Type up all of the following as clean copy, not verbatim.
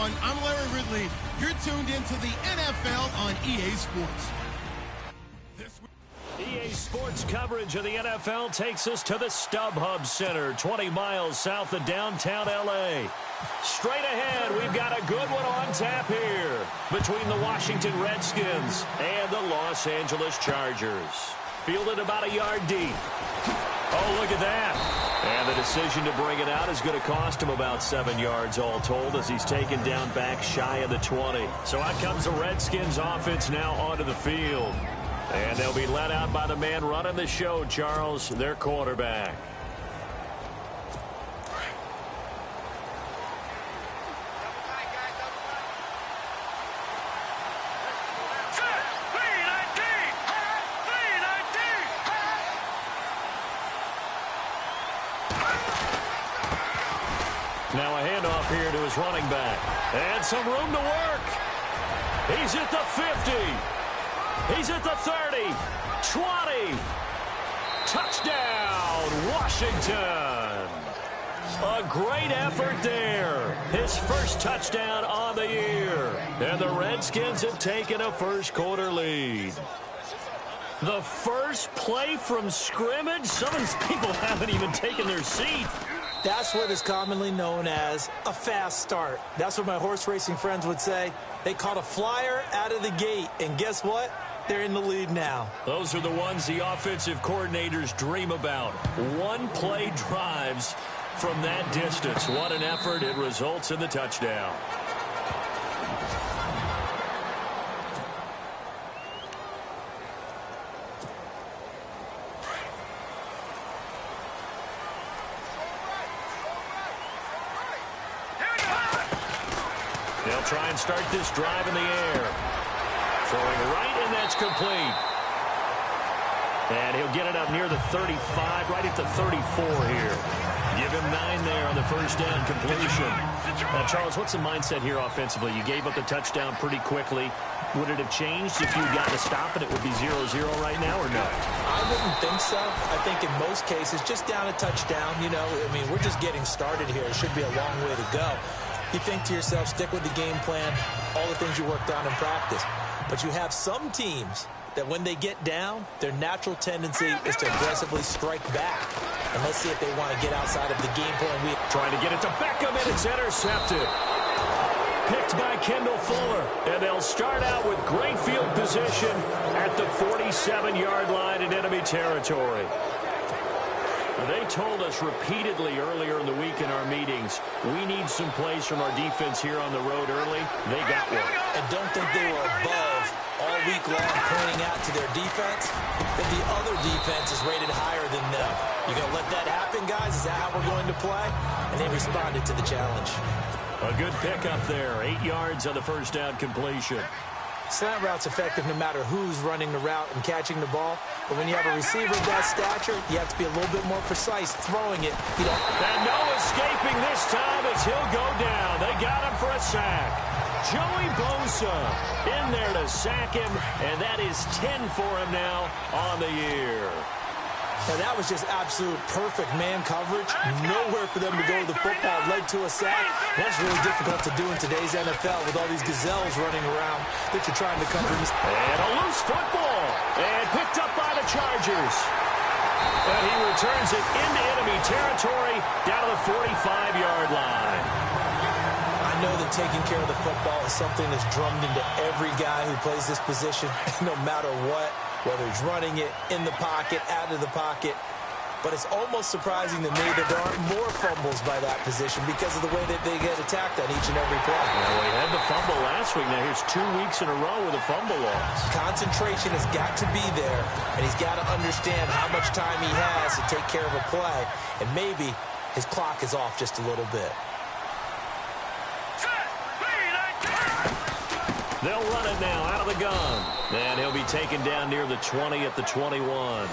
everyone. I'm Larry Ridley. You're tuned into the NFL on EA Sports. EA Sports coverage of the NFL takes us to the StubHub Center, 20 miles south of downtown L.A. Straight ahead, we've got a good one on tap here between the Washington Redskins and the Los Angeles Chargers. Fielded about a yard deep. Oh, look at that. And the decision to bring it out is going to cost him about 7 yards all told as he's taken down back shy of the 20. So out comes the Redskins offense now onto the field. And they'll be led out by the man running the show, Charles, their quarterback. Now a handoff here to his running back. And some room to work. He's at the 50. He's at the 30. 20. Touchdown, Washington. A great effort there. His first touchdown on the year. And the Redskins have taken a first quarter lead. The first play from scrimmage. Some of these people haven't even taken their seat. That's what is commonly known as a fast start. That's what my horse racing friends would say. They caught a flyer out of the gate, and guess what? They're in the lead now. Those are the ones the offensive coordinators dream about. One-play drives from that distance. What an effort. It results in the touchdown. They'll try and start this drive in the air. Throwing right, and that's complete. And he'll get it up near the 35, right at the 34 here. Give him 9 there on the first down completion. Now, Charles, what's the mindset here offensively? You gave up the touchdown pretty quickly. Would it have changed if you'd gotten a stop and it would be 0-0 right now, or no? I wouldn't think so. I think in most cases, just down a touchdown, you know, I mean, we're just getting started here. It should be a long way to go. You think to yourself, stick with the game plan, all the things you worked on in practice. But you have some teams that when they get down, their natural tendency is to aggressively strike back. And let's see if they want to get outside of the game plan. Trying to get it to Beckham, and it's intercepted. Picked by Kendall Fuller. And they'll start out with great field position at the 47-yard line in enemy territory. They told us repeatedly earlier in the week in our meetings, we need some plays from our defense here on the road early. They got one. And don't think they were above all week long pointing out to their defense that the other defense is rated higher than them. You going to let that happen, guys? Is that how we're going to play? And they responded to the challenge. A good pickup there. 8 yards on the first down completion. Slant route's effective no matter who's running the route and catching the ball. But when you have a receiver of that stature, you have to be a little bit more precise throwing it. And no escaping this time as he'll go down. They got him for a sack. Joey Bosa in there to sack him, and that is 10 for him now on the year. Now, that was just absolute perfect man coverage. Nowhere for them to go with the football. Led to a sack. That's really difficult to do in today's NFL with all these gazelles running around that you're trying to cover. And a loose football. And picked up by the Chargers. And he returns it into enemy territory down to the 45-yard line. I know that taking care of the football is something that's drummed into every guy who plays this position, no matter what. Whether he's running it, in the pocket, out of the pocket. But it's almost surprising to me that there aren't more fumbles by that position because of the way that they get attacked on each and every play. Well, he had the fumble last week. Now here's 2 weeks in a row with a fumble loss. Concentration has got to be there, and he's got to understand how much time he has to take care of a play. And maybe his clock is off just a little bit. They'll run it now out of the gun. And he'll be taken down near the 20 at the 21.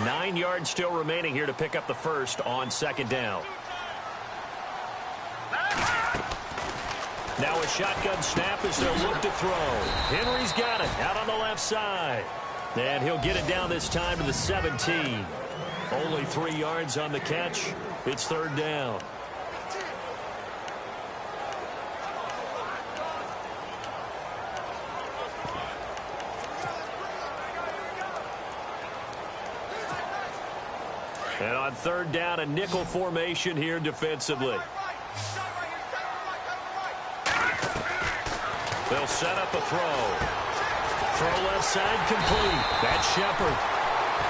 9 yards still remaining here to pick up the first on second down. Now a shotgun snap as they'll look to throw. Henry's got it out on the left side. And he'll get it down this time to the 17. Only 3 yards on the catch. It's third down. And on third down, a nickel formation here defensively. They'll set up a throw. Throw left side complete. That's Shepard.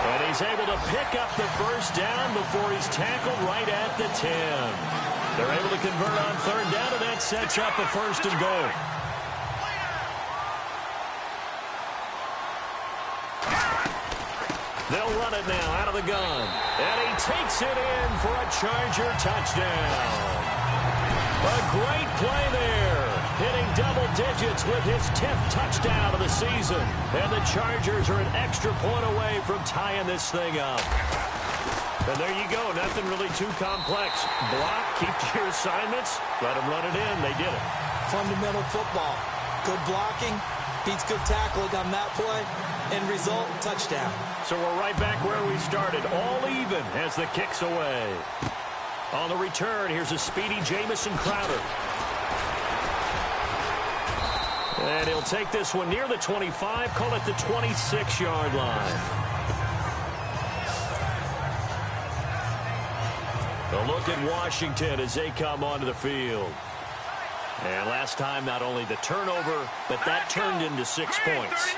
And he's able to pick up the first down before he's tackled right at the 10. They're able to convert on third down, and that sets up a first and goal. They'll run it now out of the gun. And he takes it in for a Charger touchdown. A great play there. Hitting double digits with his 10th touchdown of the season. And the Chargers are an extra point away from tying this thing up. And there you go. Nothing really too complex. Block, keep to your assignments, let them run it in. They did it. Fundamental football. Good blocking, beats good tackling on that play. End result, touchdown. So we're right back where we started. All even as the kick's away. On the return, here's a speedy Jamison Crowder. And he'll take this one near the 25, call it the 26-yard line. A look at Washington as they come onto the field. And last time, not only the turnover, but that turned into 6 points.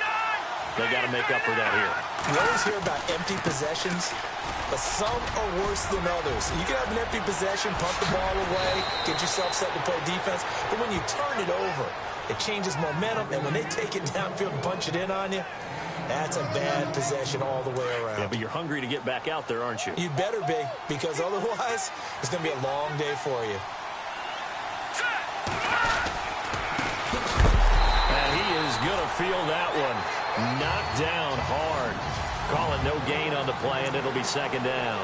They got to make up for that here. You always hear about empty possessions, but some are worse than others. You can have an empty possession, punt the ball away, get yourself set to play defense, but when you turn it over, it changes momentum, and when they take it downfield and punch it in on you, that's a bad possession all the way around. Yeah, but you're hungry to get back out there, aren't you? You better be, because otherwise, it's going to be a long day for you. And he is going to feel that one. Knocked down hard. Call it no gain on the play, and it'll be second down.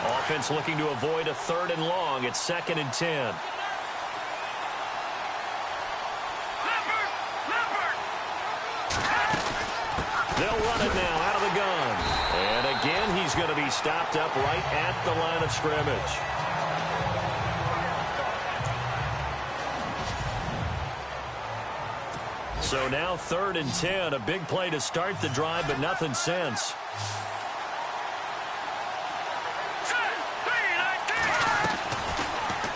Offense looking to avoid a third and long. It's 2nd and 10. They'll run it now out of the gun. And again, he's going to be stopped up right at the line of scrimmage. So now 3rd and 10. A big play to start the drive, but nothing since.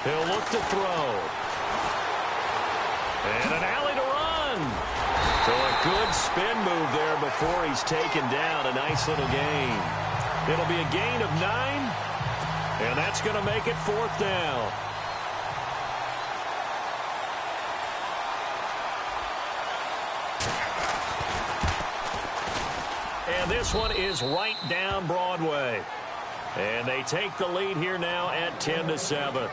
He'll look to throw. And an alley to run. So a good spin move there before he's taken down. A nice little gain. It'll be a gain of 9. And that's going to make it 4th down. And this one is right down Broadway. And they take the lead here now at 10-7.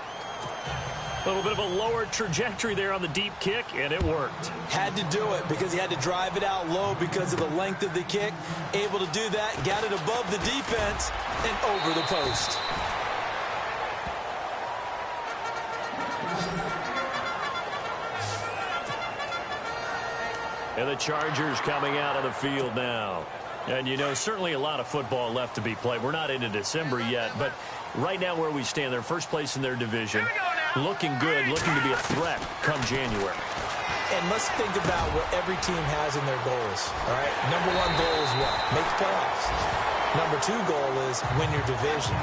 A little bit of a lower trajectory there on the deep kick, and it worked. Had to do it because he had to drive it out low because of the length of the kick. Able to do that, got it above the defense, and over the post. And the Chargers coming out of the field now. And, you know, certainly a lot of football left to be played. We're not into December yet, but right now where we stand, they're first place in their division. Looking good, looking to be a threat come January. And let's think about what every team has in their goals, all right? Number 1 goal is what? Make the playoffs. Number 2 goal is win your division.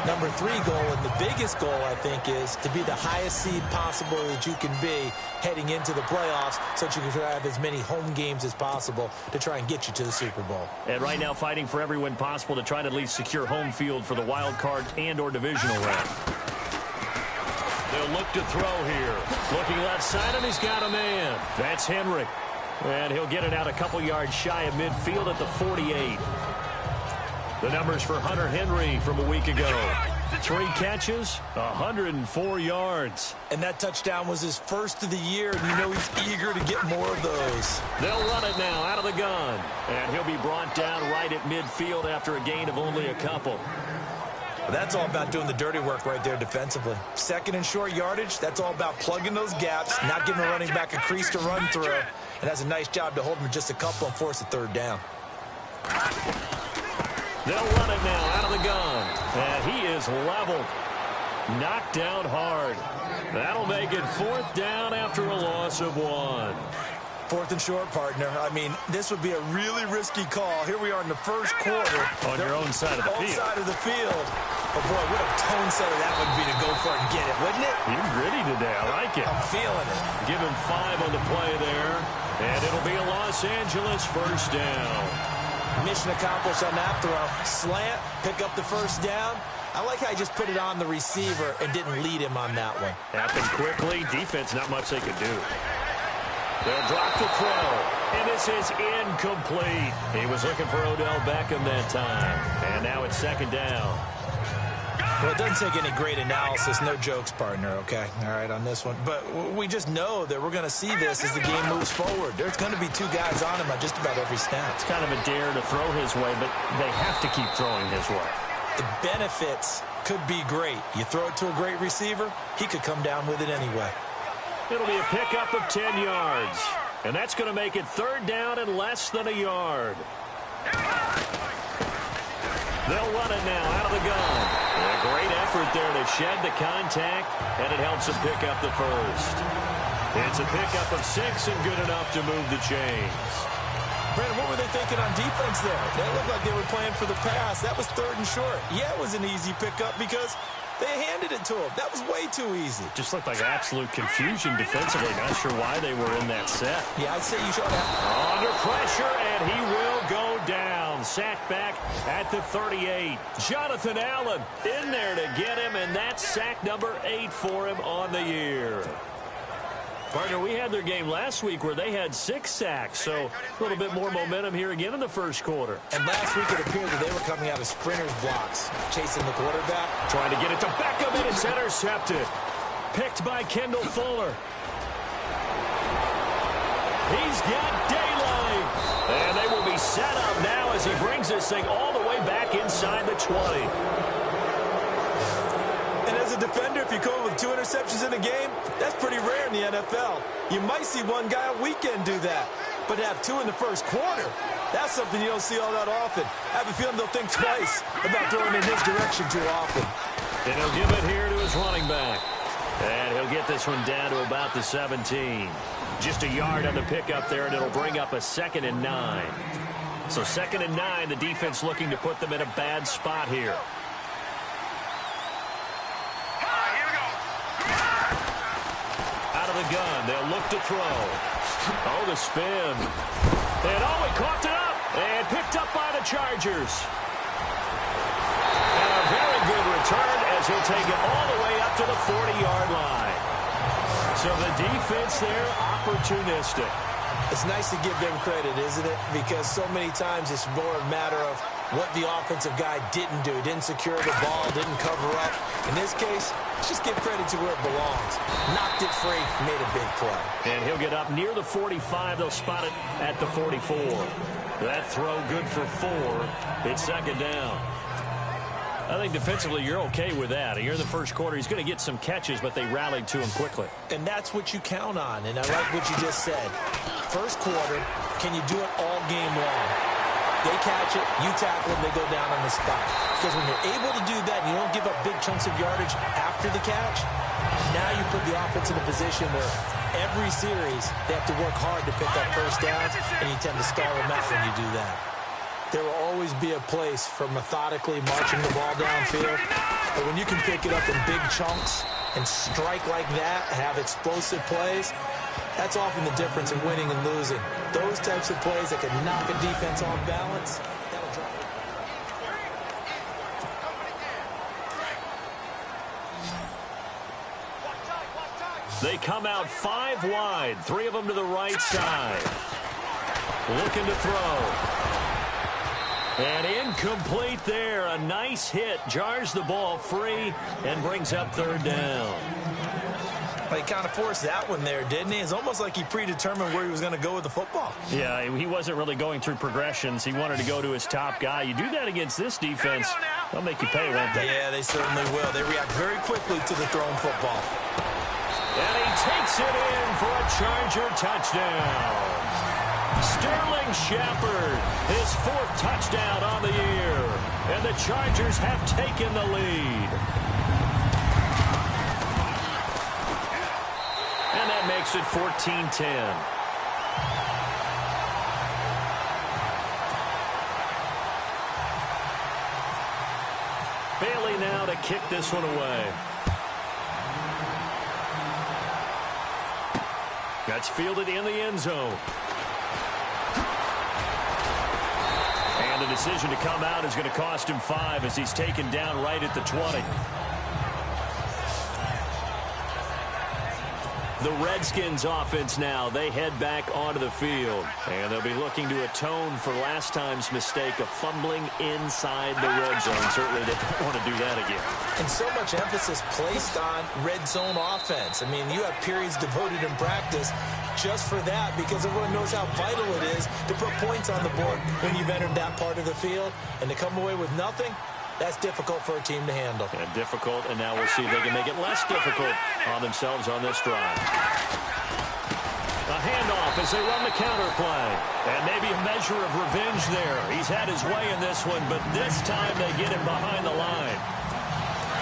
Number 3 goal, and the biggest goal, I think, is to be the highest seed possible that you can be heading into the playoffs so that you can have as many home games as possible to try and get you to the Super Bowl. And right now fighting for every win possible to try to at least secure home field for the wild card and or divisional round. They'll look to throw here. Looking left side, and he's got a man. That's Henry. And he'll get it out a couple yards shy of midfield at the 48. The numbers for Hunter Henry from a week ago. 3 catches, 104 yards. And that touchdown was his first of the year, and you know he's eager to get more of those. They'll run it now out of the gun. And he'll be brought down right at midfield after a gain of only a couple. That's all about doing the dirty work right there defensively. 2nd and short yardage, that's all about plugging those gaps, not giving a running back a crease to run through. And that's a nice job to hold him just a couple and force a 3rd down. They'll run it now out of the gun. And he is leveled. Knocked down hard. That'll make it 4th down after a loss of 1. 4th and short, partner. I mean, this would be a really risky call. Here we are in the first quarter. On your own side of the field. Side of the field. But, boy, what a tone setter that would be to go for it and get it, wouldn't it? You're gritty today. I like it. I'm feeling it. Give him 5 on the play there. And it'll be a Los Angeles first down. Mission accomplished on that throw. Slant, pick up the first down. I like how he just put it on the receiver and didn't lead him on that one. Happened quickly. Defense, not much they could do. They'll drop the throw. And this is incomplete. He was looking for Odell Beckham that time. And now it's 2nd down. Well, it doesn't take any great analysis. No jokes, partner, okay? All right, on this one. But we just know that we're going to see this as the game moves forward. There's going to be 2 guys on him on just about every snap. It's kind of a dare to throw his way, but they have to keep throwing his way. The benefits could be great. You throw it to a great receiver, he could come down with it anyway. It'll be a pickup of 10 yards. And that's going to make it 3rd down and less than a yard. They'll run it now out of the gun. A great effort there to shed the contact, and it helps them pick up the first. It's a pickup of 6 and good enough to move the chains. Brandon, what were they thinking on defense there? They looked like they were playing for the pass. That was 3rd and short. Yeah, it was an easy pickup because they handed it to him. That was way too easy. Just looked like absolute confusion defensively. Not sure why they were in that set. Yeah, I'd say you should have. Under pressure, and he will go down. Sacked back at the 38. Jonathan Allen in there to get him, and that's sack number 8 for him on the year. Partner, we had their game last week where they had 6 sacks, so a little bit more momentum here again in the first quarter. And last week it appeared that they were coming out of sprinters blocks, chasing the quarterback. Trying to get it to Beckham, and it's intercepted. Picked by Kendall Fuller. He's got daylight. And they will be set up now as he brings this thing all the way back inside the 20. And as a defender, if you come with 2 interceptions in a game, that's pretty rare in the NFL. You might see one guy a weekend do that. But to have 2 in the first quarter, that's something you don't see all that often. I have a feeling they'll think twice about throwing in his direction too often. And he'll give it here to his running back. And he'll get this one down to about the 17. Just a yard on the pickup there, and it'll bring up a 2nd and 9. So 2nd and 9, the defense looking to put them in a bad spot here. Out of the gun, they'll look to throw. Oh, the spin. And oh, he coughed it up and picked up by the Chargers. And a very good return as he'll take it all the way up to the 40-yard line. So the defense there, opportunistic. It's nice to give them credit, isn't it? Because so many times it's more a matter of what the offensive guy didn't do. Didn't secure the ball, didn't cover up. In this case, let's just give credit to where it belongs. Knocked it free, made a big play. And he'll get up near the 45. They'll spot it at the 44. That throw good for 4. It's 2nd down. I think defensively you're okay with that. You're in the first quarter. He's going to get some catches, but they rallied to him quickly. And that's what you count on, and I like what you just said. First quarter, can you do it all game long? They catch it, you tackle them, they go down on the spot. Because when you're able to do that and you don't give up big chunks of yardage after the catch, now you put the offense in a position where every series they have to work hard to pick up first downs, and you tend to stall them out when you do that. There will always be a place for methodically marching the ball downfield. But when you can pick it up in big chunks and strike like that, have explosive plays, that's often the difference in winning and losing. Those types of plays that can knock a defense off balance, that'll drive it. They come out 5 wide, 3 of them to the right side. Looking to throw. And incomplete there. A nice hit. Jars the ball free and brings up 3rd down. Well, he kind of forced that one there, didn't he? It's almost like he predetermined where he was going to go with the football. Yeah, he wasn't really going through progressions. He wanted to go to his top guy. You do that against this defense, they'll make you pay, won't they? Yeah, they certainly will. They react very quickly to the thrown football. And he takes it in for a Charger touchdown. Sterling Shepard, his 4th touchdown on the year. And the Chargers have taken the lead. And that makes it 14-10. Bailey now to kick this one away. That's fielded in the end zone. And the decision to come out is going to cost him 5 as he's taken down right at the 20. The Redskins offense now, they head back onto the field. And they'll be looking to atone for last time's mistake of fumbling inside the red zone. Certainly they don't want to do that again. And so much emphasis placed on red zone offense. I mean, you have periods devoted in practice just for that because everyone knows how vital it is to put points on the board when you've entered that part of the field. And to come away with nothing, that's difficult for a team to handle. And difficult, and now we'll see if they can make it less difficult on themselves on this drive. A handoff as they run the counter play. And maybe a measure of revenge there. He's had his way in this one, but this time they get him behind the line.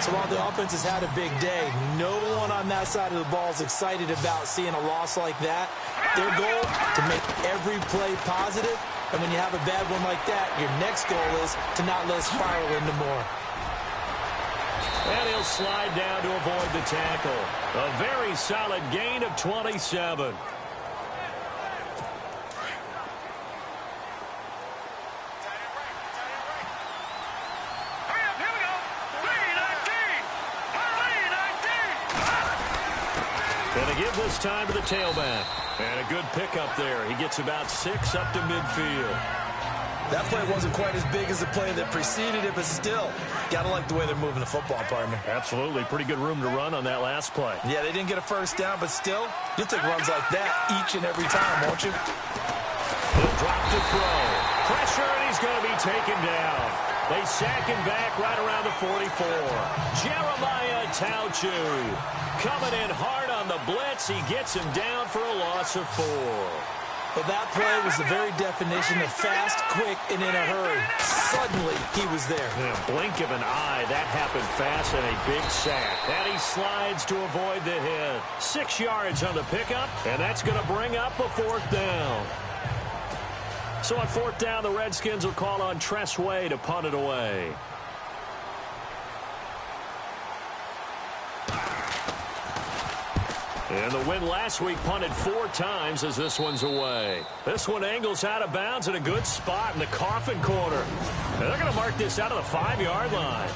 So while the offense has had a big day, no one on that side of the ball is excited about seeing a loss like that. Their goal, to make every play positive. And when you have a bad one like that, your next goal is to not let it spiral into more. And he'll slide down to avoid the tackle. A very solid gain of 27. Gonna give this time to the tailback. And a good pickup there. He gets about 6 up to midfield. That play wasn't quite as big as the play that preceded it, but still, got to like the way they're moving the football, partner. Absolutely. Pretty good room to run on that last play. Yeah, they didn't get a first down, but still, you'll take runs like that each and every time, won't you? He'll drop to throw. Pressure, and he's going to be taken down. They sack him back right around the 44. Jeremiah Tauchu coming in hard on the blitz. He gets him down for a loss of 4. Well, that play was the very definition of fast, quick, and in a hurry. Suddenly, he was there. In a blink of an eye, that happened fast, and a big sack. And he slides to avoid the hit. 6 yards on the pickup, and that's going to bring up a 4th down. So on 4th down, the Redskins will call on Tress Way to punt it away. And the win last week punted 4 times as this one's away. This one angles out of bounds in a good spot in the coffin corner. And they're going to mark this out of the 5-yard line.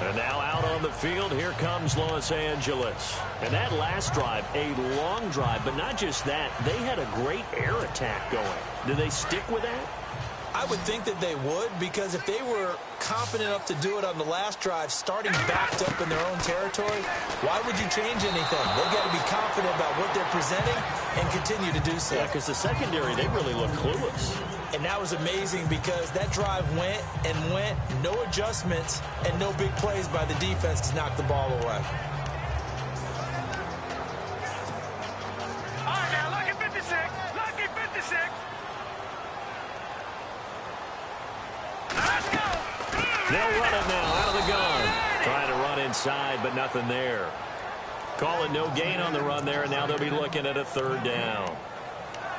And now out on the field, here comes Los Angeles. And that last drive, a long drive, but not just that, they had a great air attack going. Do they stick with that? I would think that they would, because if they were confident enough to do it on the last drive, starting backed up in their own territory, why would you change anything? They've got to be confident about what they're presenting and continue to do so. Yeah, because the secondary, they really look clueless. And that was amazing because that drive went and went, no adjustments, and no big plays by the defense to knock the ball away. All right, now, lucky 56, lucky 56. Let's go. They'll run it now out of the gun. Trying to run inside, but nothing there. Call it no gain on the run there, and now they'll be looking at a 3rd down.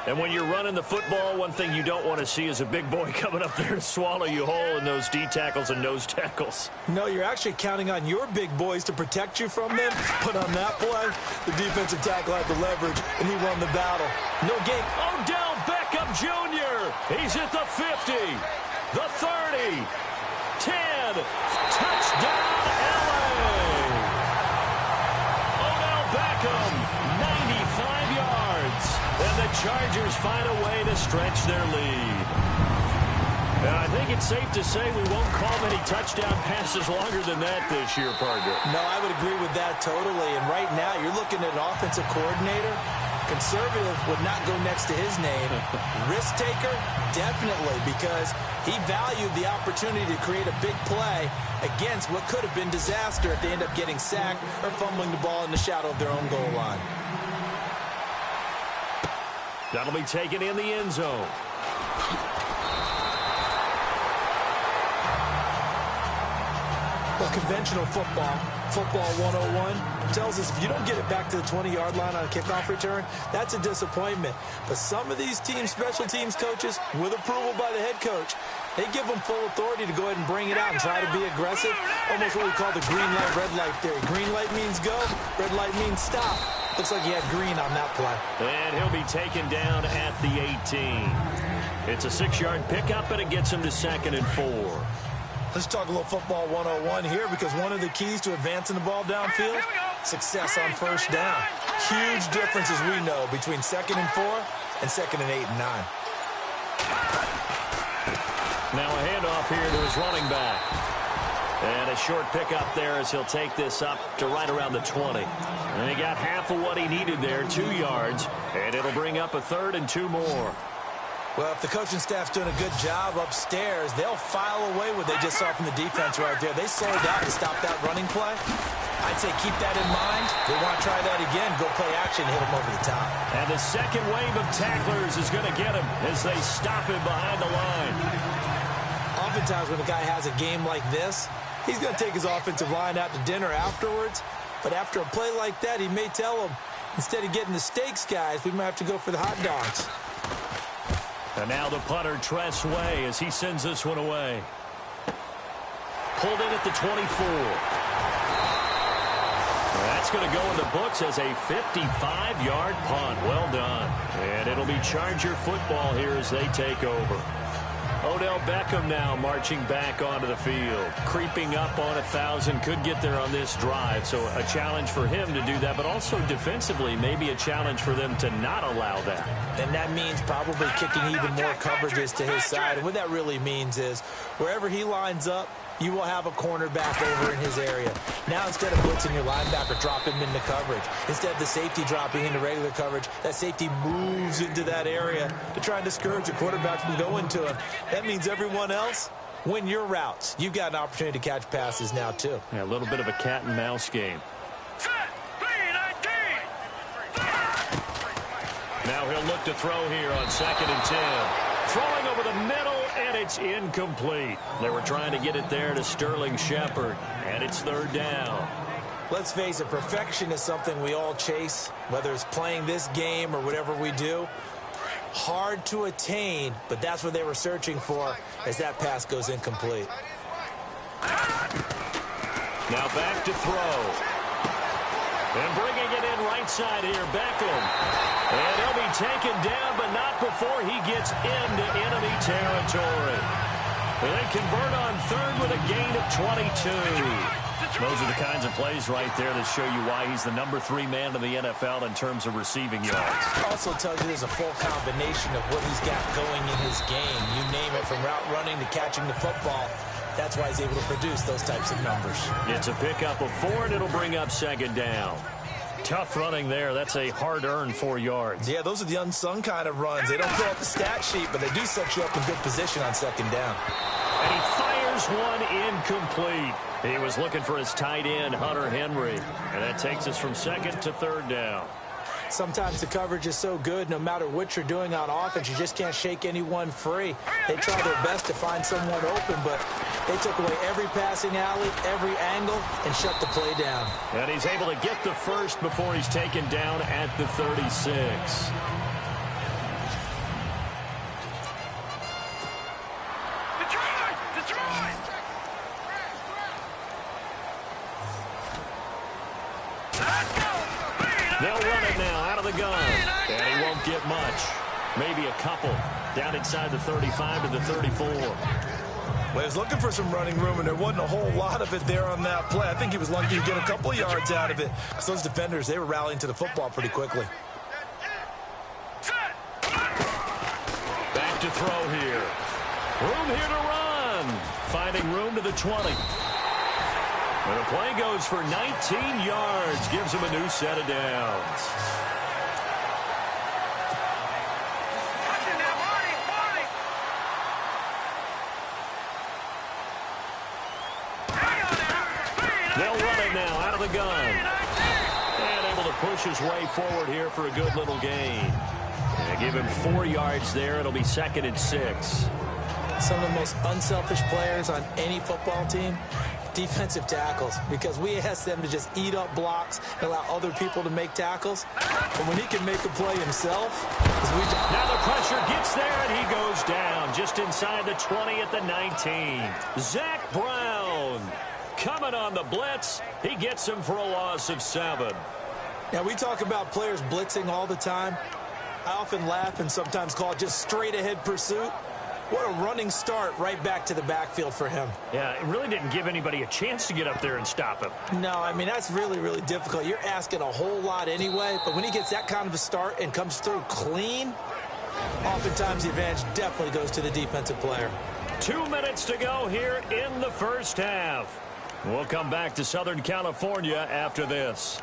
And when you're running the football, one thing you don't want to see is a big boy coming up there to swallow you whole in those D tackles and nose tackles. No, you're actually counting on your big boys to protect you from them. But on that play, the defensive tackle had the leverage, and he won the battle. No gain. Odell Beckham Jr. He's at the 50, the 30, 10. Touchdown, LA. Odell Beckham, 95 yards. And the Chargers find a way to stretch their lead. And I think it's safe to say we won't call many touchdown passes longer than that this year, partner. No, I would agree with that totally. And right now, you're looking at an offensive coordinator Conservative would not go next to his name. Risk taker, definitely, because he valued the opportunity to create a big play against what could have been disaster if they end up getting sacked or fumbling the ball in the shadow of their own goal line. That'll be taken in the end zone. Well, conventional football 101, tells us if you don't get it back to the 20-yard line on a kickoff return, that's a disappointment. But some of these teams, special teams coaches, with approval by the head coach, they give them full authority to go ahead and bring it out and try to be aggressive. Almost what we call the green light, red light theory. Green light means go, red light means stop. Looks like he had green on that play. And he'll be taken down at the 18. It's a 6-yard pickup, and it gets him to 2nd and 4. Let's talk a little football 101 here, because one of the keys to advancing the ball downfield, success on first down. Huge difference, as we know, between 2nd and 4 and 2nd and 8 and 9. Now a handoff here to his running back. And a short pickup there as he'll take this up to right around the 20. And he got half of what he needed there, 2 yards. And it'll bring up a 3rd and 2 more. Well, if the coaching staff's doing a good job upstairs, they'll file away what they just saw from the defense right there. They sold out to stop that running play. I'd say keep that in mind. They want to try that again. Go play action, hit him over the top. And the second wave of tacklers is going to get him as they stop him behind the line. Oftentimes when a guy has a game like this, he's going to take his offensive line out to dinner afterwards. But after a play like that, he may tell them, instead of getting the steaks, guys, we might have to go for the hot dogs. And now the punter, Tress Way, as he sends this one away. Pulled in at the 24. That's going to go in the books as a 55-yard punt. Well done. And it'll be Charger football here as they take over. Odell Beckham now marching back onto the field. Creeping up on 1,000. Could get there on this drive. So a challenge for him to do that, but also defensively maybe a challenge for them to not allow that. And that means probably kicking even more coverages to his side. And what that really means is wherever he lines up, you will have a cornerback over in his area. Now, instead of blitzing your linebacker, drop him into coverage. Instead of the safety dropping into regular coverage, that safety moves into that area to try and discourage the quarterback from going to him. That means everyone else, win your routes. You've got an opportunity to catch passes now, too. Yeah, a little bit of a cat and mouse game. Now he'll look to throw here on 2nd and 10. Throwing over the middle, and it's incomplete. They were trying to get it there to Sterling Shepard, and it's 3rd down. Let's face it, perfection is something we all chase, whether it's playing this game or whatever we do. Hard to attain, but that's what they were searching for as that pass goes incomplete. Now back to throw. And bringing it in right side here, Beckham. And he'll be taken down, but not before he gets into enemy territory. And they convert on 3rd with a gain of 22. Those are the kinds of plays right there that show you why he's the number 3 man in the NFL in terms of receiving yards. Also tells you there's a full combination of what he's got going in his game. You name it, from route running to catching the football. That's why he's able to produce those types of numbers. It's a pickup of 4, and it'll bring up 2nd down. Tough running there. That's a hard-earned 4 yards. Yeah, those are the unsung kind of runs. They don't fill out the stat sheet, but they do set you up in good position on 2nd down. And he fires one incomplete. He was looking for his tight end, Hunter Henry. And that takes us from 2nd to 3rd down. Sometimes the coverage is so good, no matter what you're doing on offense, you just can't shake anyone free. They try their best to find someone open, but they took away every passing alley, every angle, and shut the play down. And he's able to get the first before he's taken down at the 36. They'll run it now out of the gun. And he won't get much. Maybe a couple. Down inside the 35 to the 34. Well, he was looking for some running room, and there wasn't a whole lot of it there on that play. I think he was lucky to get a couple of yards out of it. So those defenders, they were rallying to the football pretty quickly. Back to throw here. Room here to run. Finding room to the 20. And the play goes for 19 yards. Gives him a new set of downs. of the gun. And able to push his way forward here for a good little gain. And give him 4 yards there. It'll be 2nd and 6. Some of the most unselfish players on any football team, defensive tackles, because we ask them to just eat up blocks and allow other people to make tackles. But when he can make a play himself, now the pressure gets there, and he goes down just inside the 20 at the 19. Zach Brown coming on the blitz. He gets him for a loss of 7. Now, we talk about players blitzing all the time. I often laugh and sometimes call it just straight-ahead pursuit. What a running start right back to the backfield for him. Yeah, it really didn't give anybody a chance to get up there and stop him. No, I mean, that's really, really difficult. You're asking a whole lot anyway, but when he gets that kind of a start and comes through clean, oftentimes the advantage definitely goes to the defensive player. 2 minutes to go here in the first half. We'll come back to Southern California after this.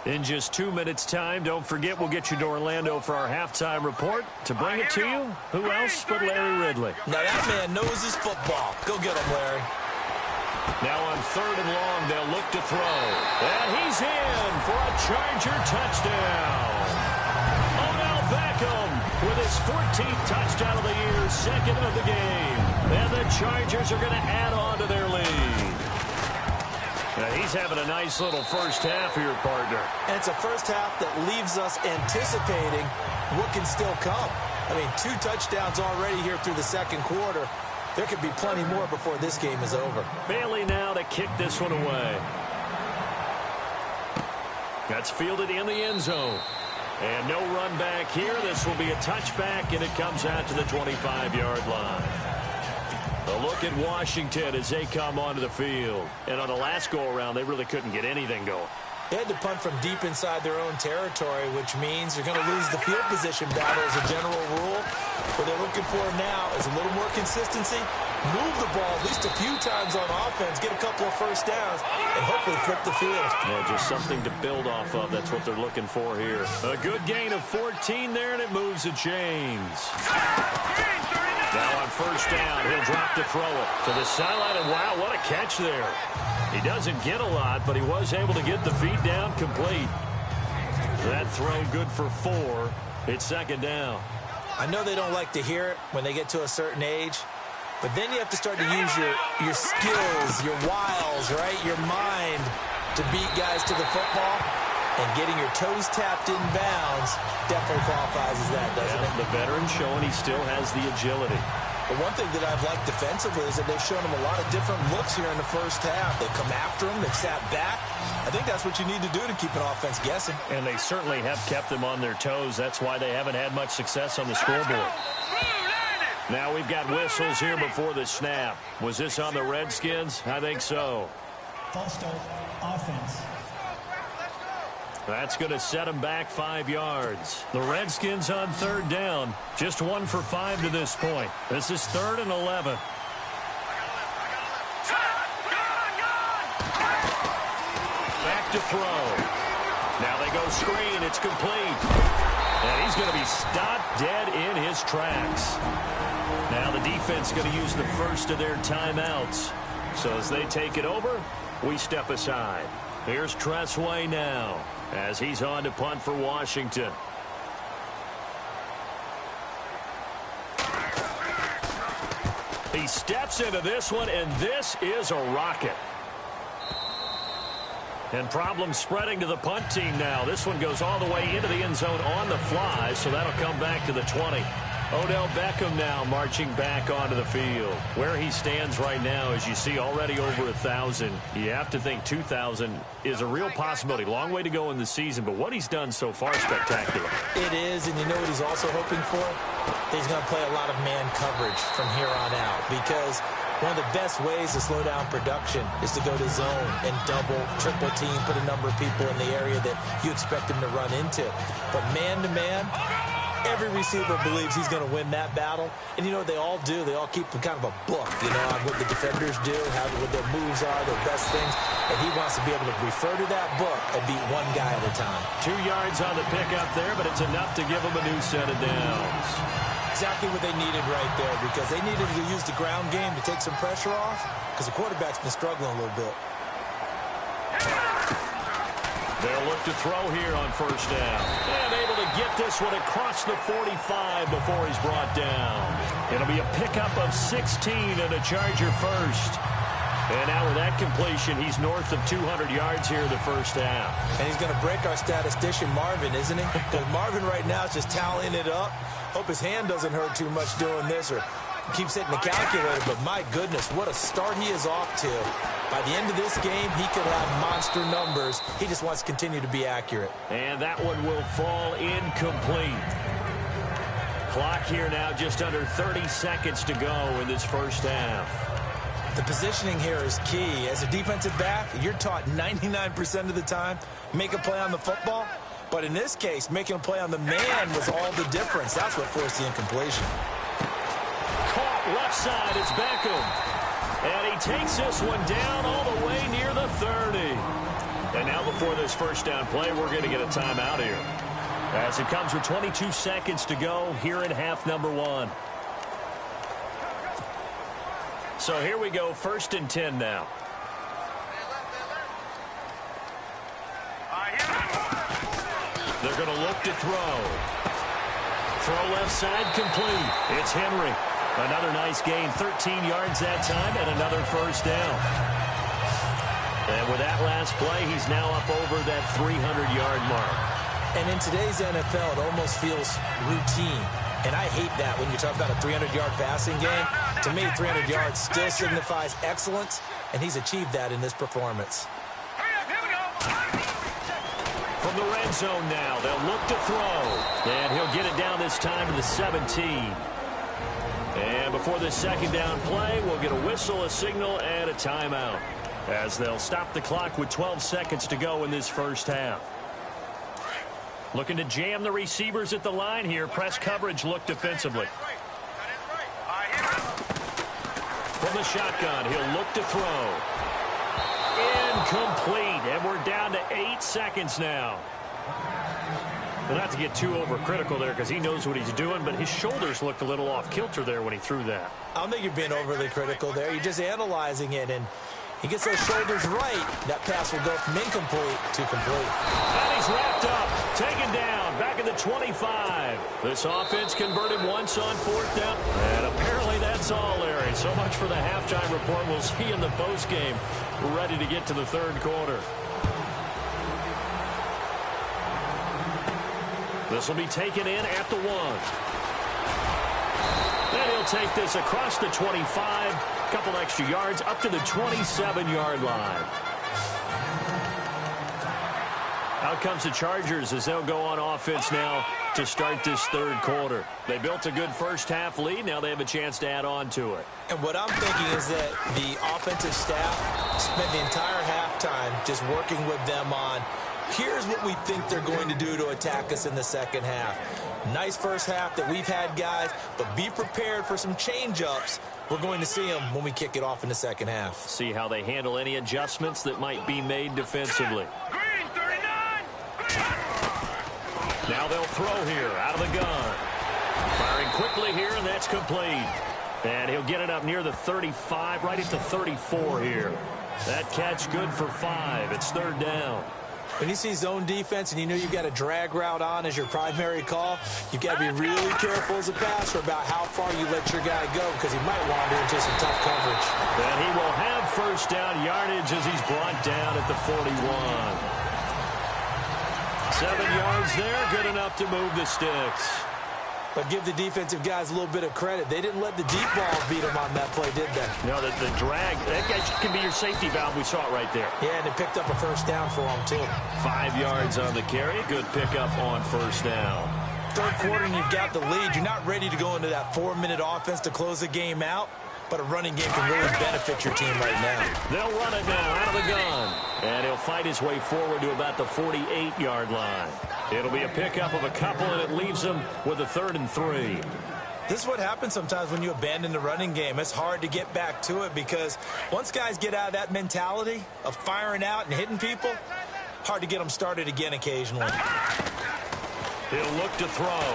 In just 2 minutes' time, don't forget we'll get you to Orlando for our halftime report. To bring it to you, who else but Larry Ridley? Now that man knows his football. Go get him, Larry. Now on 3rd and long, they'll look to throw. And he's in for a Charger touchdown. Odell Beckham with his 14th touchdown of the year, 2nd of the game. And the Chargers are going to add on to their lead. Now he's having a nice little first half here, partner. And it's a first half that leaves us anticipating what can still come. I mean, 2 touchdowns already here through the second quarter. There could be plenty more before this game is over. Bailey now to kick this one away. That's fielded in the end zone. And no run back here. This will be a touchback, and it comes out to the 25-yard line. A look at Washington as they come onto the field. And on the last go-around, they really couldn't get anything going. They had to punt from deep inside their own territory, which means you're going to lose the field position battle as a general rule. What they're looking for now is a little more consistency, move the ball at least a few times on offense, get a couple of first downs, and hopefully flip the field. Yeah, just something to build off of. That's what they're looking for here. A good gain of 14 there, and it moves the chains. Now on first down, he'll drop to throw it to the sideline, and wow, what a catch there. He doesn't get a lot, but he was able to get the feet down complete. That throw good for 4. It's 2nd down. I know they don't like to hear it when they get to a certain age, but then you have to start to use your skills, your wiles, right, your mind to beat guys to the football. And getting your toes tapped in bounds definitely qualifies as that, doesn't it? The veteran showing he still has the agility. But one thing that I've liked defensively is that they've shown him a lot of different looks here in the first half. They've come after him. They've sat back. I think that's what you need to do to keep an offense guessing. And they certainly have kept them on their toes. That's why they haven't had much success on the scoreboard. Now we've got whistles here before the snap. Was this on the Redskins? I think so. False start, offense. That's going to set them back 5 yards. The Redskins on 3rd down. Just 1 for 5 to this point. This is 3rd and 11. Back to throw. Now they go screen. It's complete. And he's going to be stopped dead in his tracks. Now the defense is going to use the first of their timeouts. So as they take it over, we step aside. Here's Tressway now as he's on to punt for Washington. He steps into this one, and this is a rocket. And problems spreading to the punt team now. This one goes all the way into the end zone on the fly, so that'll come back to the 20. Odell Beckham now marching back onto the field. Where he stands right now, as you see, already over 1,000. You have to think 2,000 is a real possibility. Long way to go in the season, but what he's done so far is spectacular. It is, and you know what he's also hoping for? He's going to play a lot of man coverage from here on out, because one of the best ways to slow down production is to go to zone and double, triple team, put a number of people in the area that you expect him to run into. But man-to-man, Every receiver believes he's going to win that battle. And you know what they all do? They all keep kind of a book, on what the defenders do, what their moves are, their best things. And he wants to be able to refer to that book and beat one guy at a time. 2 yards on the pickup there, but it's enough to give him a new set of downs. Exactly what they needed right there, because they needed to use the ground game to take some pressure off, because the quarterback's been struggling a little bit. They'll look to throw here on first down. And able to get this one across the 45 before he's brought down. It'll be a pickup of 16 and a Charger first. And now with that completion, he's north of 200 yards here in the first half. And he's going to break our statistician Marvin, isn't he? Because Marvin right now is just tallying it up. Hope his hand doesn't hurt too much doing this, or keeps hitting the calculator. But my goodness, what a start he is off to. By the end of this game, he could have monster numbers. He just wants to continue to be accurate. And that one will fall incomplete. Clock here now just under 30 seconds to go in this first half. The positioning here is key. As a defensive back, you're taught 99% of the time, make a play on the football. But in this case, making a play on the man was all the difference. That's what forced the incompletion. Caught left side, it's Beckham. And he takes this one down all the way near the 30. And now before this first down play, we're going to get a timeout here, as it comes with 22 seconds to go here in half number 1. So here we go, 1st and 10 now. They're going to look to throw. Throw left side complete. It's Henry. Another nice gain, 13 yards that time, and another first down. And with that last play, he's now up over that 300-yard mark. And in today's NFL, it almost feels routine. And I hate that when you talk about a 300-yard passing game. To me, 300 yards still signifies excellence, and he's achieved that in this performance. From the red zone now, they'll look to throw. And he'll get it down this time to the 17. And before this second down play, we'll get a whistle, a signal, and a timeout, as they'll stop the clock with 12 seconds to go in this first half. Looking to jam the receivers at the line here. Press coverage look defensively. From the shotgun, he'll look to throw. Incomplete, and we're down to 8 seconds now. Well, not to get too overcritical there, because he knows what he's doing, but his shoulders looked a little off kilter there when he threw that. I don't think you're being overly critical there. You're just analyzing it, and he gets those shoulders right. That pass will go from incomplete to complete. And he's wrapped up, taken down, back at the 25. This offense converted once on 4th down. And apparently that's all, Larry. So much for the halftime report. We'll see in the postgame. We're ready to get to the 3rd quarter. This will be taken in at the 1. And he'll take this across the 25. Couple extra yards up to the 27-yard line. Out comes the Chargers as they'll go on offense now to start this 3rd quarter. They built a good first half lead. Now they have a chance to add on to it. And what I'm thinking is that the offensive staff spent the entire halftime just working with them on, here's what we think they're going to do to attack us in the second half. Nice first half that we've had, guys, but be prepared for some change-ups. We're going to see them when we kick it off in the second half. See how they handle any adjustments that might be made defensively. Green 39. Now they'll throw here out of the gun. Firing quickly here, and that's complete. And he'll get it up near the 35, right at the 34 here. That catch good for 5. It's 3rd down. When you see zone defense and you know you've got a drag route on as your primary call, you've got to be really careful as a passer about how far you let your guy go, because he might wander into some tough coverage. And he will have first down yardage as he's brought down at the 41. 7 yards there, good enough to move the sticks. But give the defensive guys a little bit of credit. They didn't let the deep ball beat them on that play, did they? No, the drag, that can be your safety valve. We saw it right there. Yeah, and it picked up a first down for them, too. 5 yards on the carry. Good pickup on first down. 3rd quarter, and you've got the lead. You're not ready to go into that 4-minute offense to close the game out, but a running game can really benefit your team right now. They'll run it now out of the gun. And he'll fight his way forward to about the 48-yard line. It'll be a pickup of a couple, and it leaves them with a 3rd and 3. This is what happens sometimes when you abandon the running game. It's hard to get back to it because once guys get out of that mentality of firing out and hitting people, hard to get them started again occasionally. He'll look to throw.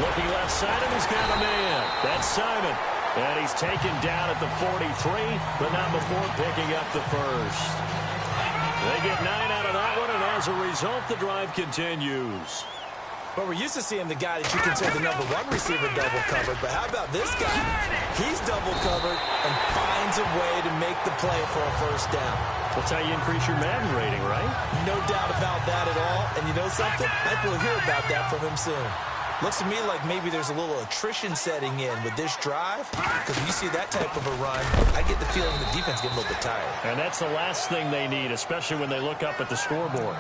Looking left side, and he's got a man. That's Simon. And he's taken down at the 43, but not before picking up the first. They get 9 out of that one, and as a result, the drive continues. But we're used to seeing the guy that you consider the #1 receiver double covered. But how about this guy? He's double covered and finds a way to make the play for a first down. That's how you increase your Madden rating, right? No doubt about that at all. And you know something? I think we'll hear about that from him soon. Looks to me like maybe there's a little attrition setting in with this drive. Because when you see that type of a run, I get the feeling the defense getting a little bit tired. And that's the last thing they need, especially when they look up at the scoreboard.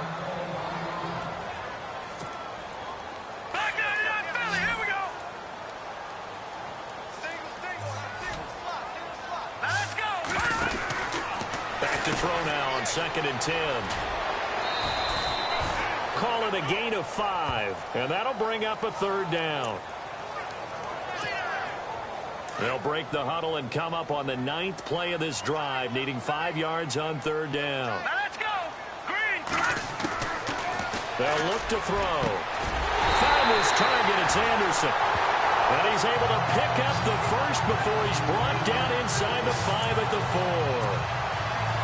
To throw now on 2nd and 10. Call it a gain of 5, and that'll bring up a 3rd down. They'll break the huddle and come up on the 9th play of this drive, needing 5 yards on 3rd down. Now let's go. Green. They'll look to throw. Found his target, it's Anderson. And he's able to pick up the first before he's brought down inside the 5 at the 4.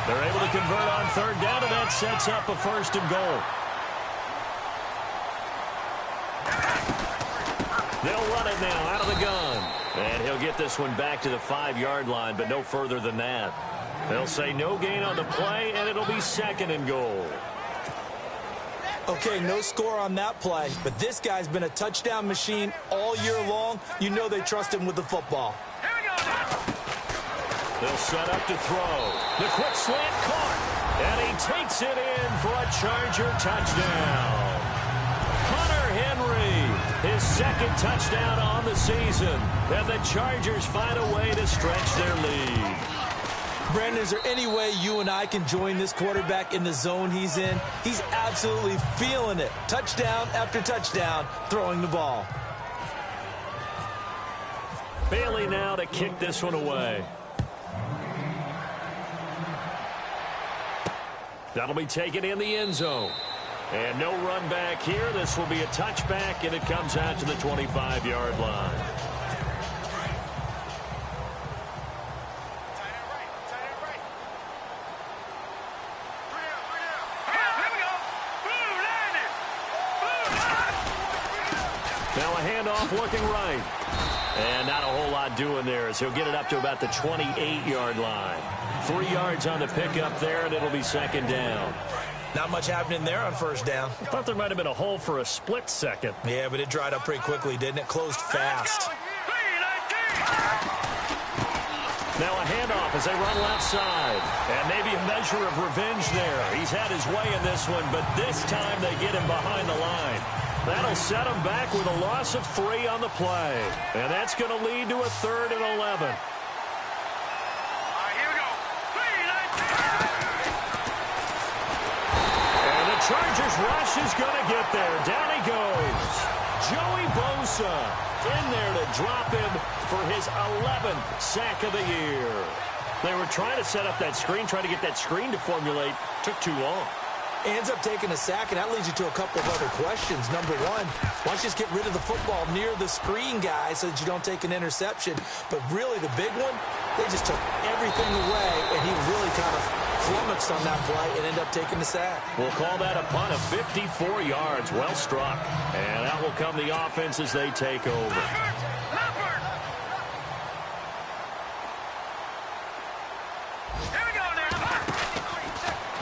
They're able to convert on 3rd down, and that sets up a 1st and goal. They'll run it now out of the gun. And he'll get this one back to the 5-yard line, but no further than that. They'll say no gain on the play, and it'll be 2nd and goal. Okay, no score on that play, but this guy's been a touchdown machine all year long. You know they trust him with the football. Here we go now. They'll set up to throw. The quick slant caught. And he takes it in for a Charger touchdown. Hunter Henry, his 2nd touchdown on the season. And the Chargers find a way to stretch their lead. Brandon, is there any way you and I can join this quarterback in the zone he's in? He's absolutely feeling it. Touchdown after touchdown, throwing the ball. Bailey now to kick this one away. That'll be taken in the end zone. And no run back here. This will be a touchback, and it comes out to the 25-yard line. Now a handoff looking right. And not a whole lot doing there as he'll get it up to about the 28-yard line. 3 yards on the pickup there, and it'll be 2nd down. Not much happening there on 1st down. I thought there might have been a hole for a split second. Yeah, but it dried up pretty quickly, didn't it? Closed fast. Now a handoff as they run left side. And maybe a measure of revenge there. He's had his way in this one, but this time they get him behind the line. That'll set him back with a loss of 3 on the play. And that's going to lead to a 3rd and 11. Chargers rush is going to get there. Down he goes. Joey Bosa in there to drop him for his 11th sack of the year. They were trying to set up that screen, trying to get that screen to formulate. Took too long. Ends up taking a sack, and that leads you to a couple of other questions. Number one, why don't you just get rid of the football near the screen guy so that you don't take an interception? But really, the big one, they just took everything away, and he really kind of flummoxed on that play and ended up taking the sack. We'll call that a punt of 54 yards. Well struck. And out will come the offense as they take over.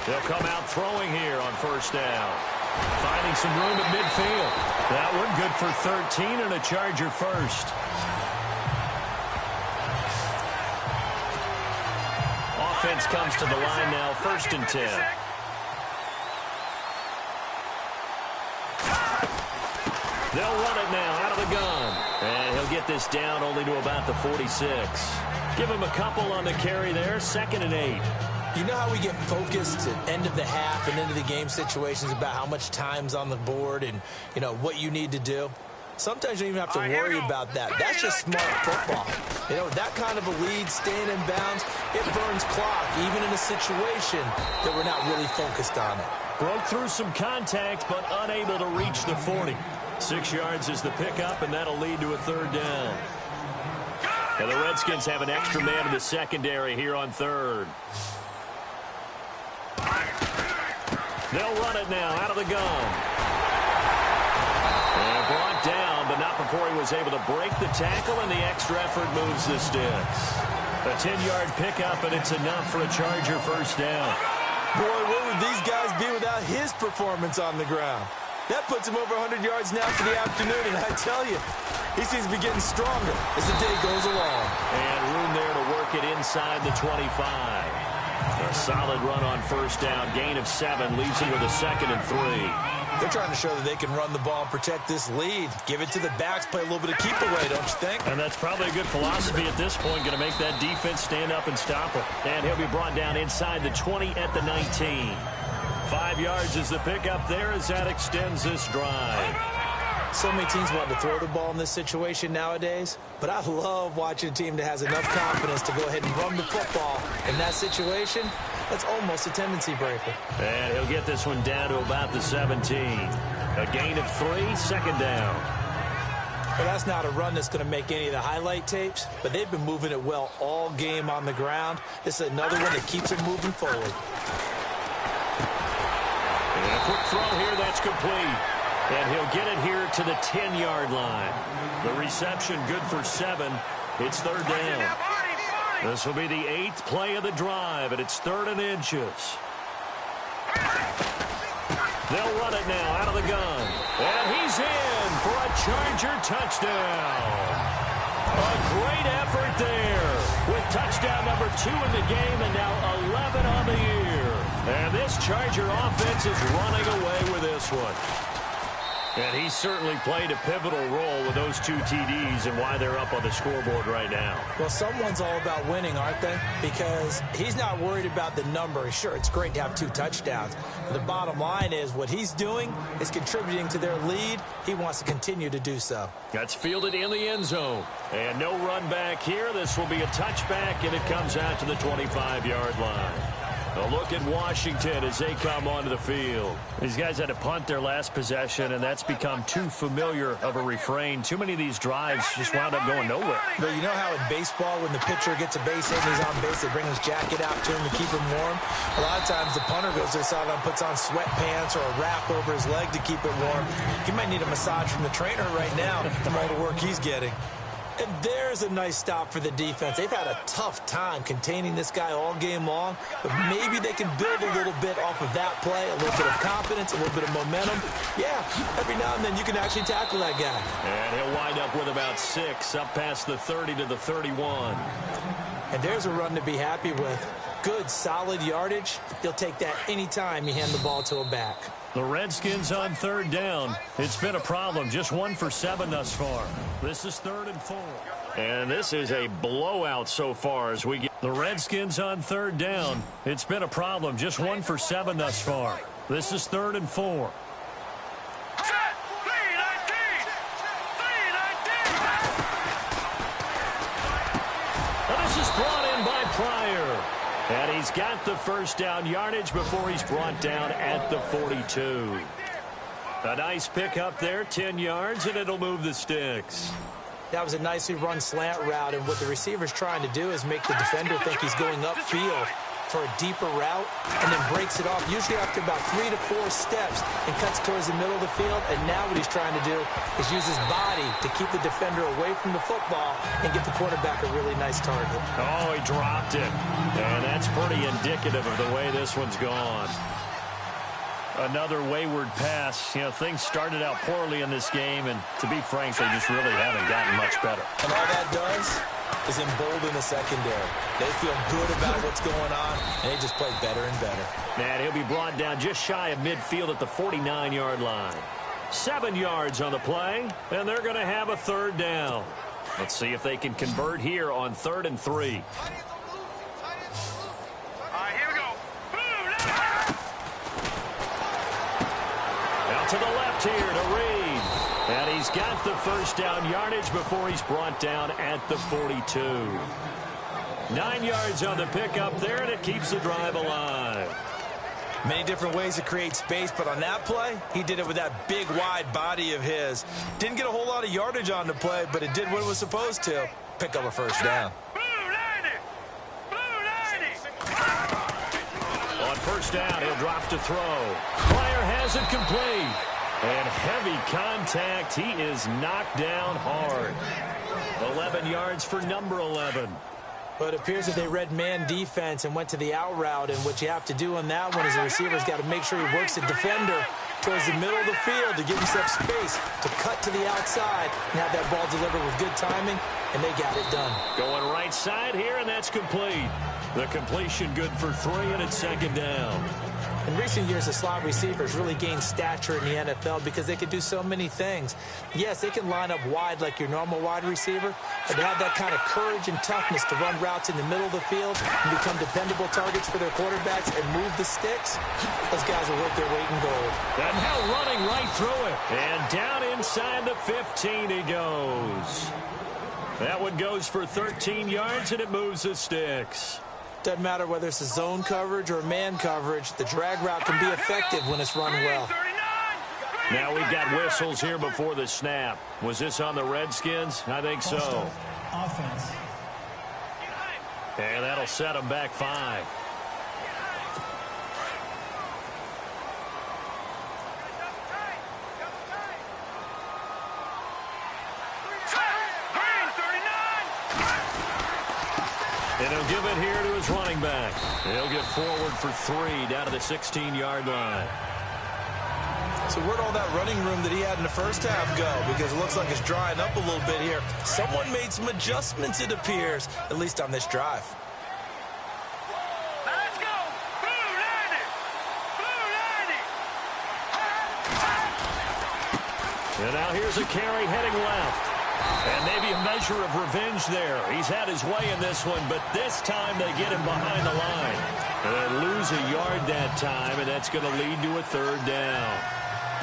They'll come out throwing here on 1st down. Finding some room at midfield. That one good for 13 and a Charger first. Offense comes to the line now, 1st and 10. They'll run it now out of the gun. And he'll get this down only to about the 46. Give him a couple on the carry there, 2nd and 8. You know how we get focused at end of the half and into the game situations about how much time's on the board and, you know, what you need to do? Sometimes you don't even have to worry about that. That's just smart football. You know, that kind of a lead, staying in bounds, it burns clock, even in a situation that we're not really focused on it. Broke through some contact, but unable to reach the 40. 6 yards is the pickup, and that'll lead to a third down. And the Redskins have an extra man in the secondary here on third. They'll run it now out of the gun. And brought down, but not before he was able to break the tackle, and the extra effort moves the sticks. A 10-yard pickup, and it's enough for a Charger first down. Boy, what would these guys be without his performance on the ground? That puts him over 100 yards now for the afternoon, and I tell you, he seems to be getting stronger as the day goes along. And room there to work it inside the 25. A solid run on first down. Gain of 7 leaves him with a 2nd and 3. They're trying to show that they can run the ball and protect this lead. Give it to the backs, play a little bit of keep away, don't you think? And that's probably a good philosophy at this point. Going to make that defense stand up and stop it. And he'll be brought down inside the 20 at the 19. 5 yards is the pickup there as that extends this drive. So many teams want to throw the ball in this situation nowadays, but I love watching a team that has enough confidence to go ahead and run the football in that situation. That's almost a tendency breaker. And he'll get this one down to about the 17. A gain of 3, 2nd down. Well, that's not a run that's going to make any of the highlight tapes, but they've been moving it well all game on the ground. This is another one that keeps it moving forward. And a quick throw here, that's complete. And he'll get it here to the 10-yard line. The reception good for 7. It's third down. This will be the 8th play of the drive, and it's 3rd and inches. They'll run it now out of the gun. And he's in for a Charger touchdown. A great effort there with touchdown number 2 in the game and now 11 on the year. And this Charger offense is running away with this one. And he certainly played a pivotal role with those 2 TDs and why they're up on the scoreboard right now. Well, someone's all about winning, aren't they? Because he's not worried about the number. Sure, it's great to have 2 touchdowns. But the bottom line is what he's doing is contributing to their lead. He wants to continue to do so. That's fielded in the end zone. And no run back here. This will be a touchback, and it comes out to the 25-yard line. A look at Washington as they come onto the field. These guys had to punt their last possession, and that's become too familiar of a refrain. Too many of these drives just wound up going nowhere. But you know how in baseball, when the pitcher gets a base hit and he's on base, they bring his jacket out to him to keep him warm? A lot of times the punter goes to the sideline, puts on sweatpants or a wrap over his leg to keep it warm. He might need a massage from the trainer right now from all the work he's getting. And there's a nice stop for the defense. They've had a tough time containing this guy all game long, but maybe they can build a little bit off of that play, a little bit of confidence, a little bit of momentum. Yeah, every now and then you can actually tackle that guy. And he'll wind up with about 6, up past the 30 to the 31. And there's a run to be happy with. Good, solid yardage. You'll take that anytime you hand the ball to a back. The Redskins on third down. It's been a problem. Just 1 for 7 thus far. This is 3rd and 4. And this is a blowout so far as we get the Redskins on third down. It's been a problem. Just 1 for 7 thus far. This is 3rd and 4. And this is brought in by Pryor. And he's got the first down yardage before he's brought down at the 42. A nice pick up there, 10 yards, and it'll move the sticks. That was a nicely run slant route, and what the receiver's trying to do is make the defender think he's going upfield for a deeper route, and then breaks it off, usually after about 3 to 4 steps, and cuts towards the middle of the field. And now what he's trying to do is use his body to keep the defender away from the football and give the quarterback a really nice target. Oh, he dropped it. And that's pretty indicative of the way this one's gone. Another wayward pass. You know, things started out poorly in this game, and to be frank, they just really haven't gotten much better. And all that does is embolden the secondary. They feel good about what's going on, and they just play better and better. And he'll be brought down just shy of midfield at the 49-yard line. 7 yards on the play, and they're going to have a third down. Let's see if they can convert here on 3rd and 3. All right, here we go. left here to Reed. And he's got the first down yardage before he's brought down at the 42. 9 yards on the pickup there, and it keeps the drive alive. Many different ways to create space, but on that play, he did it with that big, wide body of his. Didn't get a whole lot of yardage on the play, but it did what it was supposed to. Pick up a first down. On first down, he'll drop to throw. Pryor has it complete. And heavy contact. He is knocked down hard. 11 yards for number 11. But it appears that they read man defense and went to the out route. And what you have to do on that one is the receiver's got to make sure he works the defender towards the middle of the field to give himself space to cut to the outside and have that ball delivered with good timing, and they got it done. Going right side here, and that's complete. The completion good for 3, and it's second down. In recent years, the slot receivers really gained stature in the NFL because they can do so many things. Yes, they can line up wide like your normal wide receiver, but to have that kind of courage and toughness to run routes in the middle of the field and become dependable targets for their quarterbacks and move the sticks, those guys are worth their weight in gold. And now running right through it. And down inside the 15 he goes. That one goes for 13 yards, and it moves the sticks. Doesn't matter whether it's a zone coverage or man coverage, the drag route can be effective when it's run well. Now we've got whistles here before the snap. Was this on the Redskins? I think so. Offense. And that'll set them back 5. And he'll give it here to his running back. He'll get forward for 3 down to the 16-yard line. So where'd all that running room that he had in the first half go? Because it looks like it's drying up a little bit here. Someone made some adjustments, it appears, at least on this drive. Let's go. Blue 90. Blue 90. And now here's a carry heading left. And maybe a measure of revenge there. He's had his way in this one, but this time they get him behind the line. And they lose a yard that time, and that's going to lead to a 3rd down.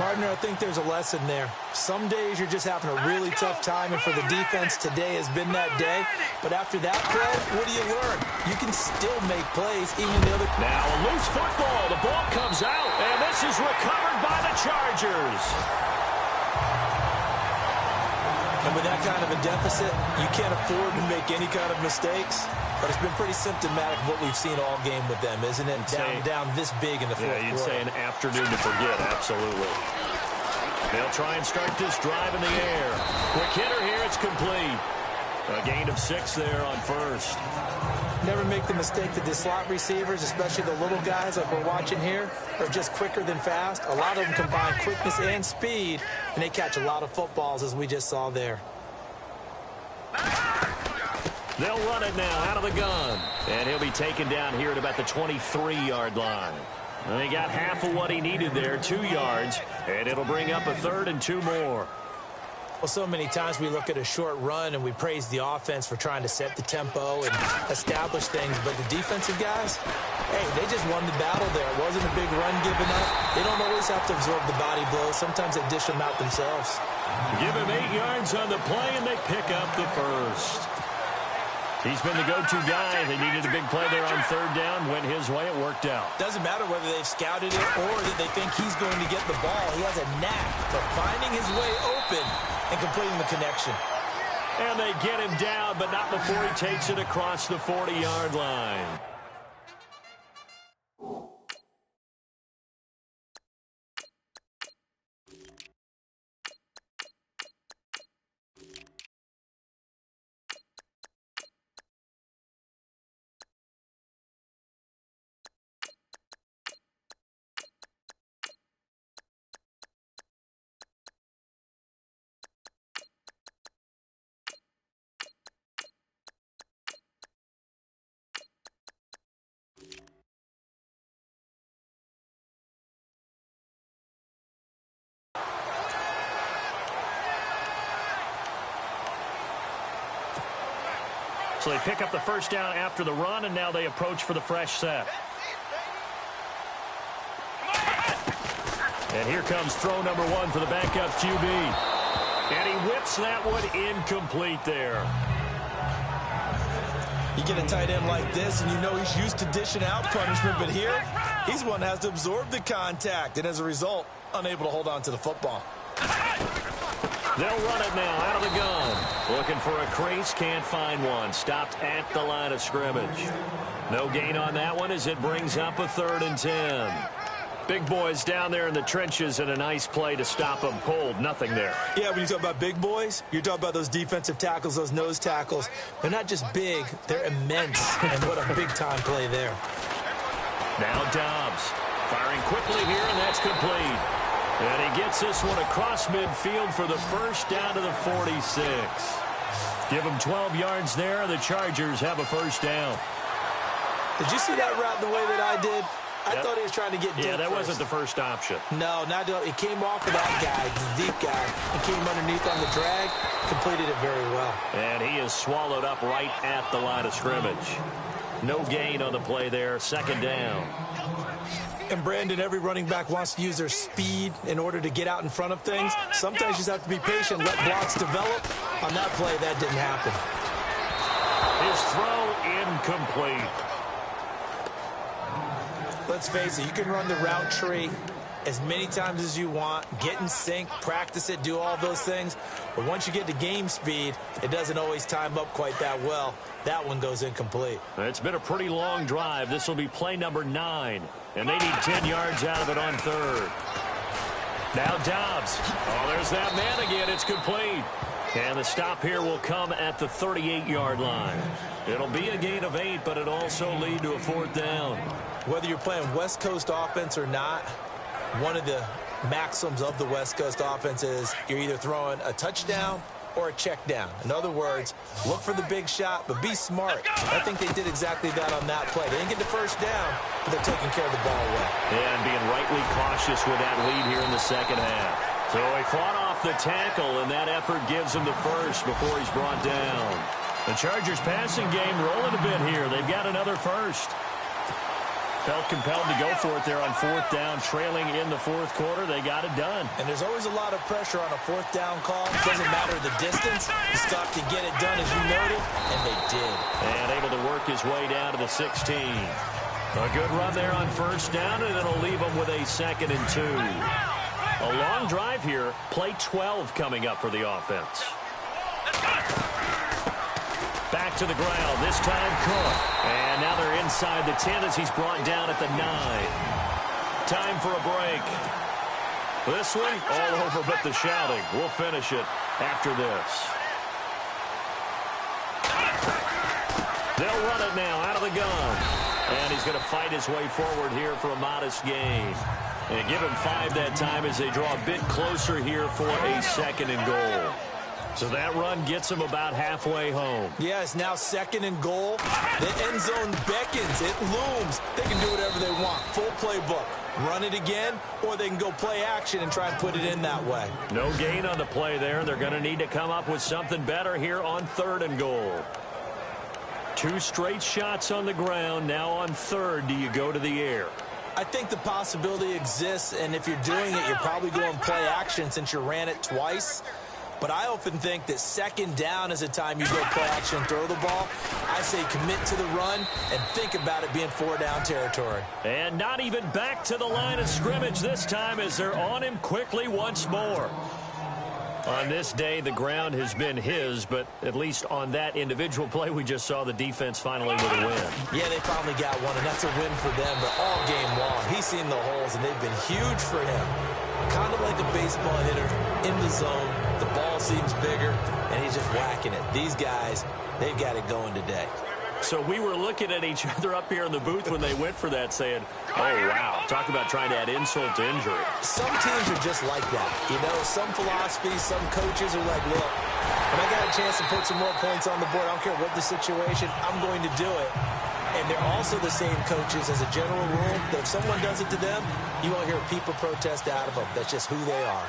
Partner, I think there's a lesson there. Some days you're just having a really tough time, and for the defense, today has been that day. But after that play, what do you learn? You can still make plays, even the other... Now a loose football. The ball comes out, and this is recovered by the Chargers. And with that kind of a deficit, you can't afford to make any kind of mistakes. But it's been pretty symptomatic of what we've seen all game with them, isn't it? Down this big in the fourth quarter. Yeah, you'd say an afternoon to forget, absolutely. They'll try and start this drive in the air. Quick hitter here, it's complete. A gain of 6 there on first. Never make the mistake that the slot receivers, especially the little guys like we're watching here, are just quicker than fast. A lot of them combine quickness and speed, and they catch a lot of footballs, as we just saw there. They'll run it now out of the gun. And he'll be taken down here at about the 23-yard line. And they got half of what he needed there, 2 yards, and it'll bring up a 3rd and 2 more. Well, so many times we look at a short run and we praise the offense for trying to set the tempo and establish things. But the defensive guys, hey, they just won the battle there. It wasn't a big run given up. They don't always have to absorb the body blows. Sometimes they dish them out themselves. Give him 8 yards on the play, and they pick up the first. He's been the go-to guy. They needed a big play there on 3rd down. Went his way. It worked out. Doesn't matter whether they've scouted it or that they think he's going to get the ball. He has a knack for finding his way open and completing the connection. And they get him down, but not before he takes it across the 40-yard line. So they pick up the first down after the run, and now they approach for the fresh set. And here comes throw number 1 for the backup QB. And he whips that one incomplete there. You get a tight end like this, and you know he's used to dishing out punishment, but here, he's one that has to absorb the contact, and as a result, unable to hold on to the football. They'll run it now out of the gun. Looking for a crease, can't find one. Stopped at the line of scrimmage. No gain on that one as it brings up a 3rd and 10. Big boys down there in the trenches, and a nice play to stop them cold. Nothing there. Yeah, when you talk about big boys, you're talking about those defensive tackles, those nose tackles. They're not just big, they're immense. And what a big-time play there. Now Dobbs firing quickly here, and that's complete. And he gets this one across midfield for the first down to the 46. Give him 12 yards there, and the Chargers have a first down. Did you see that route the way that I did? I thought he was trying to get deep. Yeah, that first. wasn't the first option. No, not it came off of that guy, the deep guy, and came underneath on the drag, completed it very well. And he is swallowed up right at the line of scrimmage. No gain on the play there, 2nd down. And Brandon, every running back wants to use their speed in order to get out in front of things. Sometimes you just have to be patient, let blocks develop. On that play, that didn't happen. His throw incomplete. Let's face it, you can run the route tree as many times as you want, get in sync, practice it, do all those things. But once you get to game speed, it doesn't always time up quite that well. That one goes incomplete. It's been a pretty long drive. This will be play number 9. And they need 10 yards out of it on 3rd. Now Dobbs. Oh, there's that man again. It's complete. And the stop here will come at the 38-yard line. It'll be a gain of 8, but it'll also lead to a 4th down. Whether you're playing West Coast offense or not, one of the maxims of the West Coast offense is you're either throwing a touchdown or a check down. In other words, look for the big shot, but be smart. I think they did exactly that on that play. They didn't get the first down, but they're taking care of the ball well. And being rightly cautious with that lead here in the 2nd half. So he fought off the tackle, and that effort gives him the first before he's brought down. The Chargers passing game rolling a bit here. They've got another first. Felt compelled to go for it there on 4th down, trailing in the 4th quarter. They got it done. And there's always a lot of pressure on a 4th down call. It doesn't matter the distance. You stop to get it done, as you noted, and they did. And able to work his way down to the 16. A good run there on 1st down, and it'll leave him with a 2nd and 2. A long drive here. Play 12 coming up for the offense. Back to the ground, this time Cook. And now they're inside the 10 as he's brought down at the 9. Time for a break. This one, all over but the shouting. We'll finish it after this. They'll run it now out of the gun. And he's going to fight his way forward here for a modest gain. And give him 5 that time as they draw a bit closer here for a 2nd and goal. So that run gets them about halfway home. Yeah, it's now 2nd and goal. The end zone beckons. It looms. They can do whatever they want. Full playbook. Run it again, or they can go play action and try and put it in that way. No gain on the play there. They're going to need to come up with something better here on 3rd and goal. 2 straight shots on the ground. Now on 3rd, do you go to the air? I think the possibility exists, and if you're doing it, you're probably going play action since you ran it twice. But I often think that 2nd down is a time you go play action and throw the ball. I say commit to the run and think about it being 4 down territory. And not even back to the line of scrimmage this time as they're on him quickly once more. On this day, the ground has been his, but at least on that individual play, we just saw the defense finally with a win. Yeah, they finally got one, and that's a win for them. But all game long, he's seen the holes, and they've been huge for him. Kind of like a baseball hitter in the zone. The ball seems bigger, and he's just whacking it. These guys, they've got it going today. So we were looking at each other up here in the booth when they went for that saying, oh, wow, talk about trying to add insult to injury. Some teams are just like that. You know, some philosophies, some coaches are like, look, when I got a chance to put some more points on the board, I don't care what the situation, I'm going to do it. And they're also the same coaches as a general rule that if someone does it to them, you won't hear people protest out of them. That's just who they are.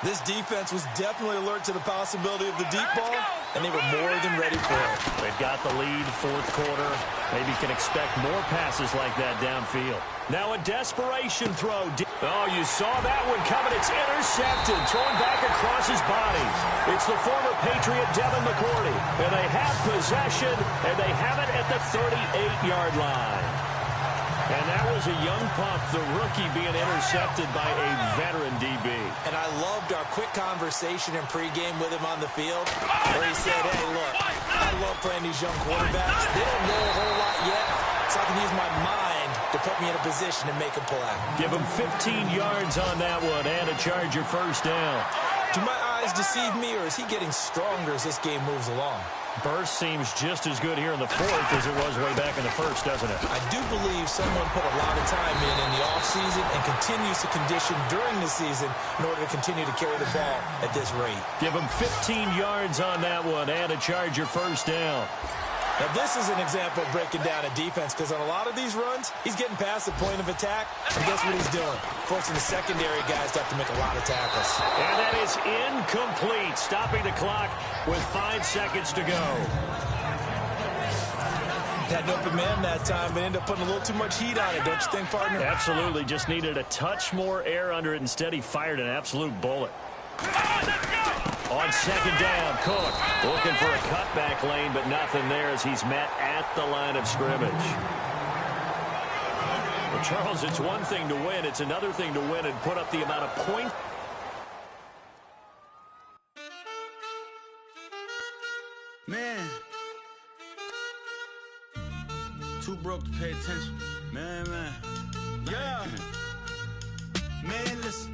This defense was definitely alert to the possibility of the deep ball, and they were more than ready for it. They've got the lead, 4th quarter. Maybe can expect more passes like that downfield. Now a desperation throw. Oh, you saw that one coming. It's intercepted. Thrown back across his body. It's the former Patriot Devin McCourty. And they have possession, and they have it at the 38-yard line. And that was a young pup, the rookie being intercepted by a veteran DB. And I loved our quick conversation in pregame with him on the field where he said, hey, look, I love playing these young quarterbacks. They don't know a whole lot yet, so I can use my mind to put me in a position to make a play. Give him 15 yards on that one and a Charger first down. Do my eyes deceive me, or is he getting stronger as this game moves along? Burst seems just as good here in the fourth as it was way back in the first, doesn't it? I do believe someone put a lot of time in the offseason and continues to condition during the season in order to continue to carry the ball at this rate. Give him 15 yards on that one and a Charger first down. Now, this is an example of breaking down a defense because on a lot of these runs, he's getting past the point of attack, and guess what he's doing? Forcing the secondary guys to have to make a lot of tackles. And that is incomplete, stopping the clock with 5 seconds to go. Had an open man that time, but ended up putting a little too much heat on it, don't you think, partner? Absolutely, just needed a touch more air under it. Instead, he fired an absolute bullet. On second down, Cook looking for a cutback lane, but nothing there as he's met at the line of scrimmage. Well, Charles, it's one thing to win. It's another thing to win and put up the amount of points. Man. Too broke to pay attention. Man. Yeah. Man, listen.